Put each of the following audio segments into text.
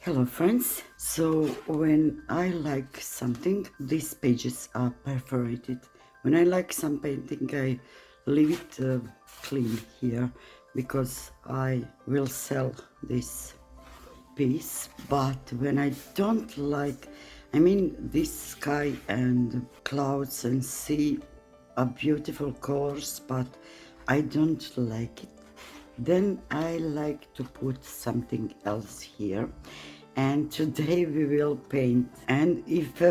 Hello friends, so when I like something, these pages are perforated. When I like some painting, I leave it clean here because I will sell this piece. But when I don't like, this sky and clouds and sea are beautiful colors, but I don't like it, then I like to put something else here. And today we will paint, and if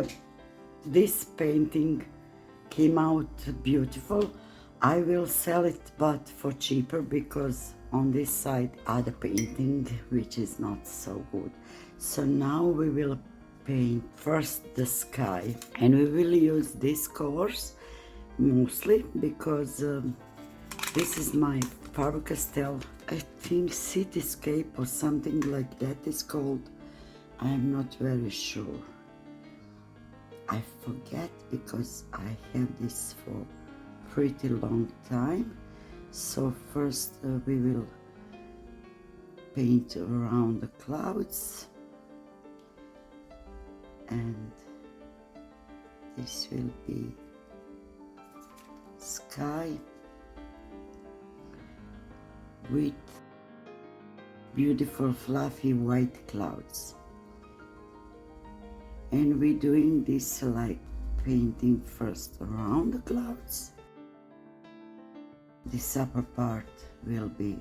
this painting came out beautiful, I will sell it, but for cheaper, because on this side other painting which is not so good. So now we will paint first the sky, and we will use these colors mostly because this is my Fabercastell, I think Cityscape or something like that is called. I'm not very sure. I forget because I have this for pretty long time. So first we will paint around the clouds, and this will be sky with beautiful fluffy white clouds. And we're doing this like painting first around the clouds. This upper part will be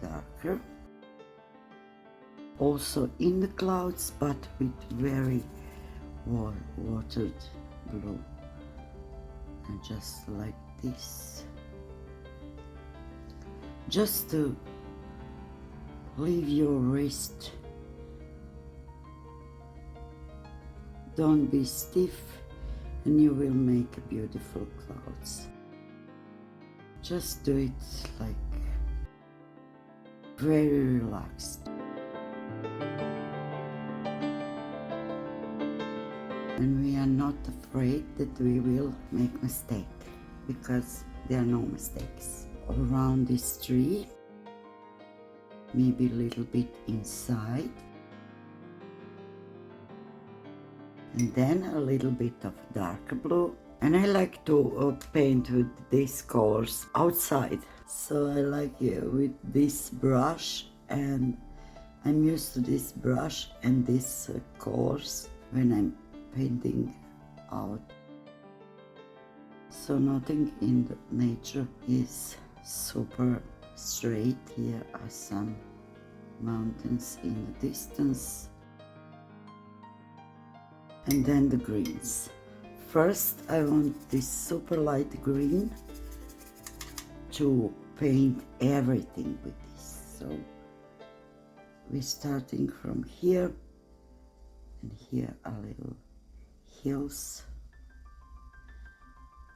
darker, also in the clouds, but with very watered blue, and just like this, just to leave your wrist. Don't be stiff, and you will make beautiful clouds. Just do it like very relaxed. And we are not afraid that we will make mistake, because there are no mistakes. Around this tree, maybe a little bit inside, and then a little bit of darker blue. And I like to paint with these colors outside, so I like with this brush, and I'm used to this brush and these colors when I'm painting out. So nothing in the nature is super straight. Here are some mountains in the distance, and then the greens. First I want this super light green to paint everything with this. So we're starting from here, and here are little hills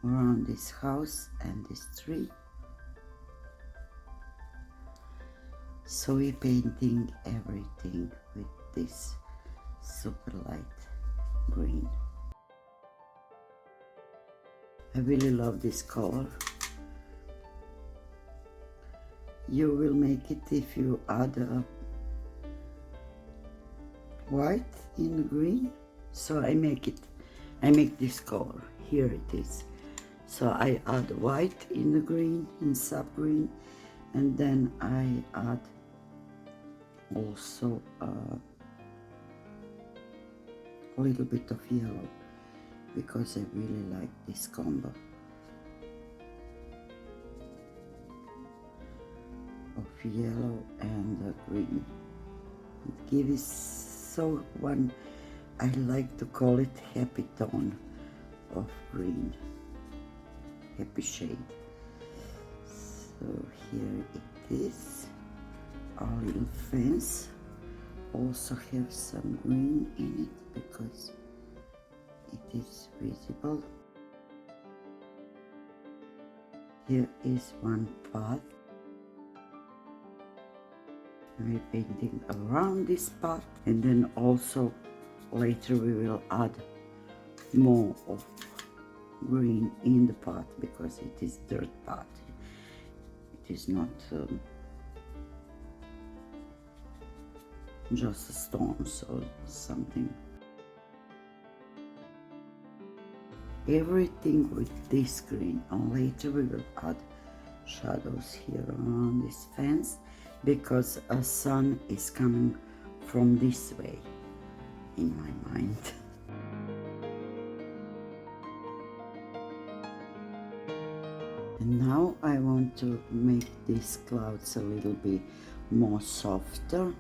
around this house and this tree. So we're painting everything with this super light green. I really love this color. You will make it if you add white in the green. So I make this color. Here it is. So I add white in the green, in sub green, and then I add also a little bit of yellow, because I really like this combo of yellow and green. It gives so one, I like to call it happy tone of green, happy shade. So here it is. Our little fence also have some green in it because it is visible. Here is one path. We're painting around this path, and then also later we will add more of green in the path, because it is dirt path. It is not just stones or something. Everything with this green, and later we will add shadows here on this fence because a sun is coming from this way in my mind. And now I want to make these clouds a little bit more softer,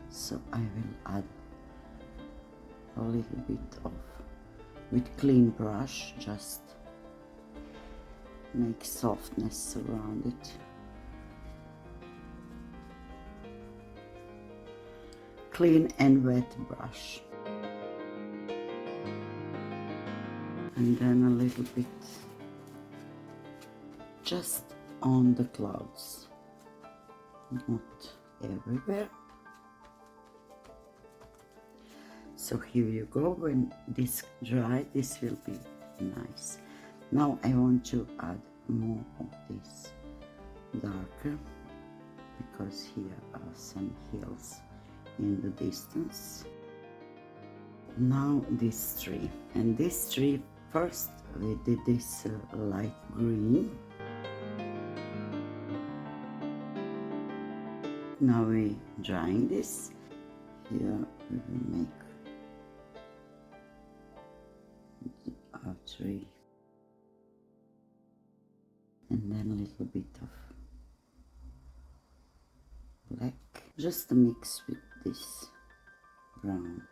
so I will add a little bit of, with clean brush, just make softness around it. Clean and wet brush. And then a little bit just on the clouds, not everywhere. So here you go. When this dry, this will be nice. Now I want to add more of this darker because here are some hills in the distance. Now this tree, and this tree first we did this light green. Now we drying this. Here we will make our tree, and then a little bit of black, just to mix with this brown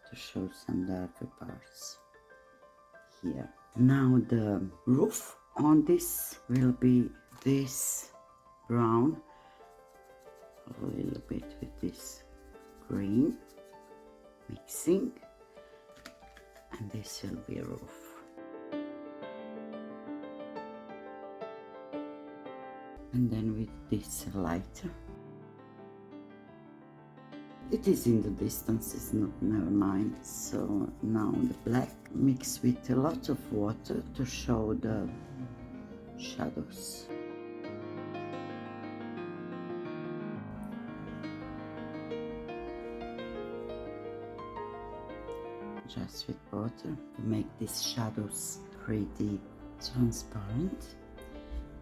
to show some darker parts here. Now the roof on this will be this brown, a little bit with this green, mixing, and this will be a roof. And then with this lighter, it is in the distance, it's not, never mind. So now the black mixed with a lot of water to show the shadows. Just with water to make these shadows pretty transparent.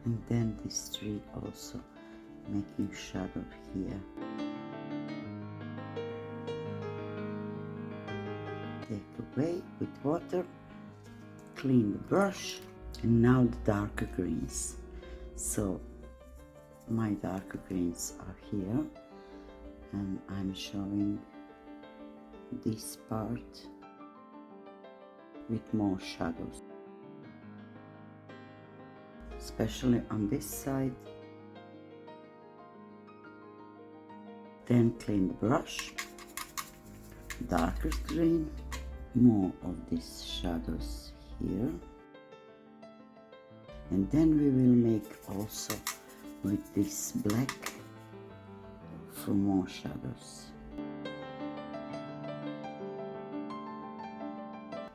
And then this tree also making shadow here. Take away with water, clean the brush, and now the darker greens. So my darker greens are here, and I'm showing this part with more shadows, especially on this side. Then clean the brush, darker green, more of these shadows here, and then we will make also with this black for more shadows.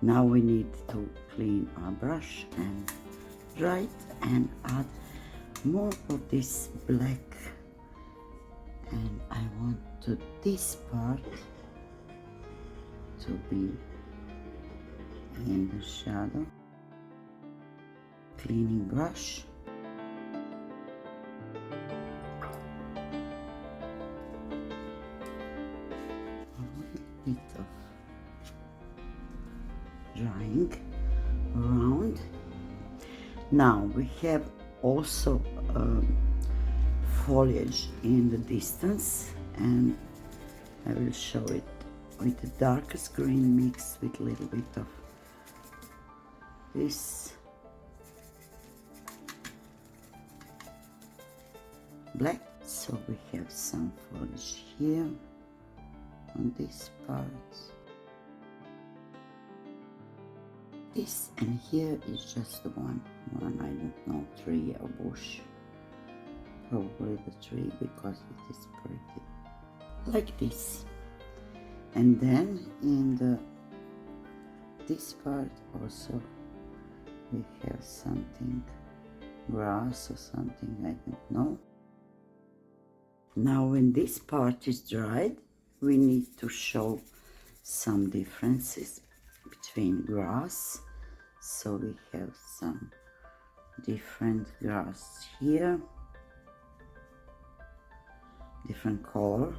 Now we need to clean our brush and dry it and add more of this black, and I want to this part to be in the shadow. Cleaning brush, a little bit of drying around. Now we have also foliage in the distance, and I will show it with the darkest green mixed with a little bit of this black. So we have some foliage here on this part. This and here is just one, I don't know, tree or bush. Probably the tree because it is pretty. Like this. And then in the this part also we have something, grass or something, I don't know. Now when this part is dried, we need to show some differences between grass. So we have some different grass here, different color.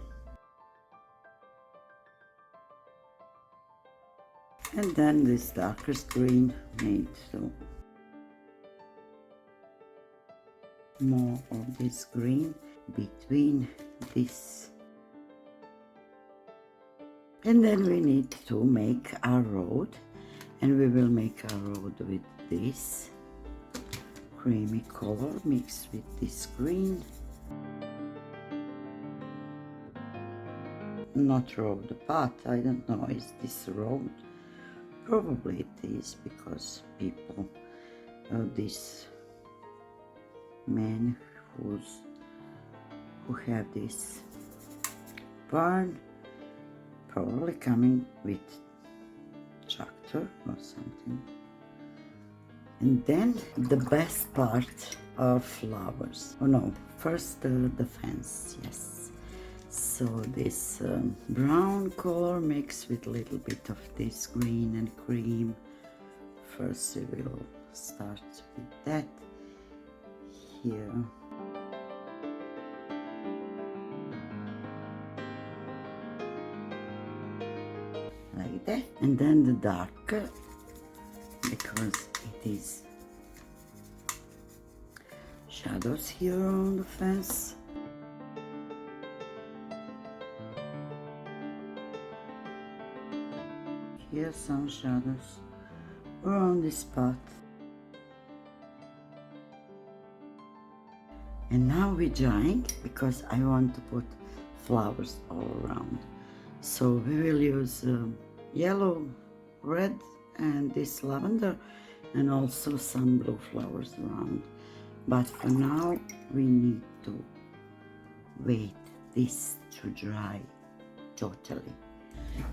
And then this darkest green need to more of this green between this. And then we need to make our road, and we will make our road with this creamy color mixed with this green. Not road, the path, I don't know, is this road? Probably it is, because people, this man who have this barn, probably coming with tractor or something. And then the best part are flowers. Oh no, first the fence, yes. So this brown color mixed with a little bit of this green and cream. First we will start with that here. Like that. And then the darker, because it is shadows here on the fence. Here some shadows around this spot. And now we're drying, because I want to put flowers all around. So we will use yellow, red, and this lavender, and also some blue flowers around. But for now we need to wait this to dry totally.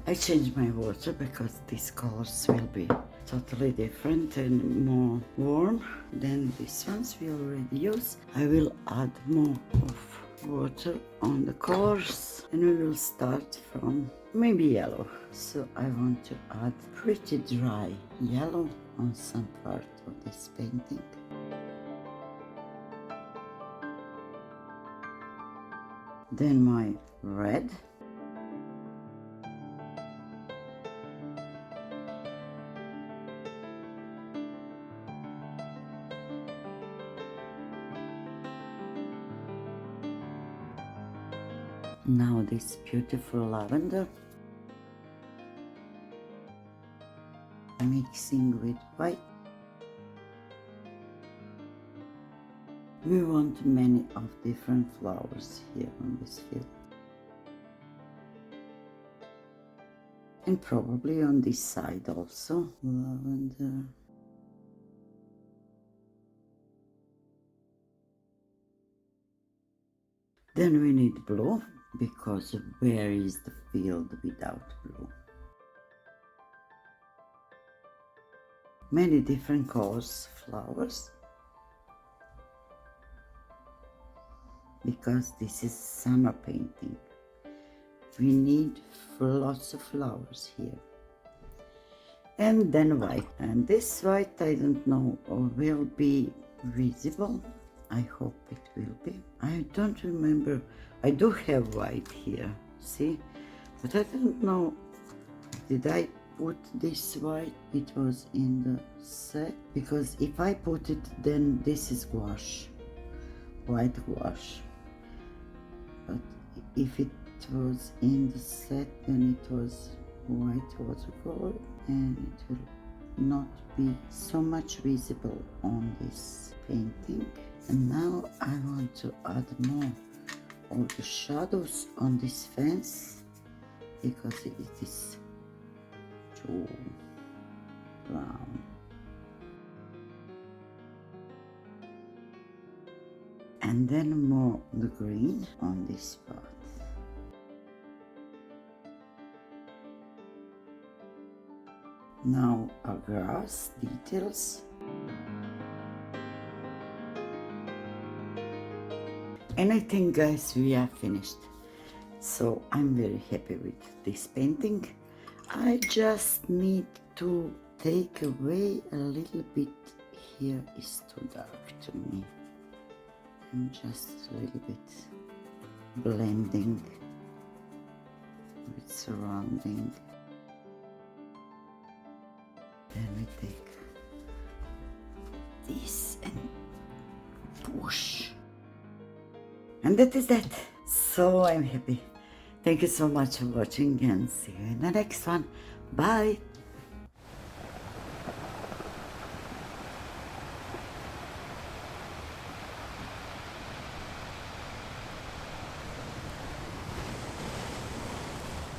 I changed my water because these colors will be totally different and more warm than these ones we already used. I will add more of water on the colors, and we will start from maybe yellow. So I want to add pretty dry yellow on some part of this painting. Then my red. Now this beautiful lavender, mixing with white. We want many of different flowers here on this field. And probably on this side also, lavender. Then we need blue, because where is the field without blue? Many different colors, flowers, because this is summer painting. We need lots of flowers here. And then white. And this white, I don't know, will be visible. I hope it will be. I don't remember. I do have white here, see? But I don't know, did I put this white? It was in the set. Because if I put it, then this is gouache, white gouache. But if it was in the set, then it was white watercolor, and it will not be so much visible on this painting. And now I want to add more of the shadows on this fence, because it is too brown. And then more the green on this part. Now our grass details. And I think, guys, we are finished. So I'm very happy with this painting. I just need to take away a little bit. Here is too dark to me. I'm just a little bit blending with surrounding. Then we take this and push. And that is that. So I'm happy. Thank you so much for watching and see you in the next one. Bye.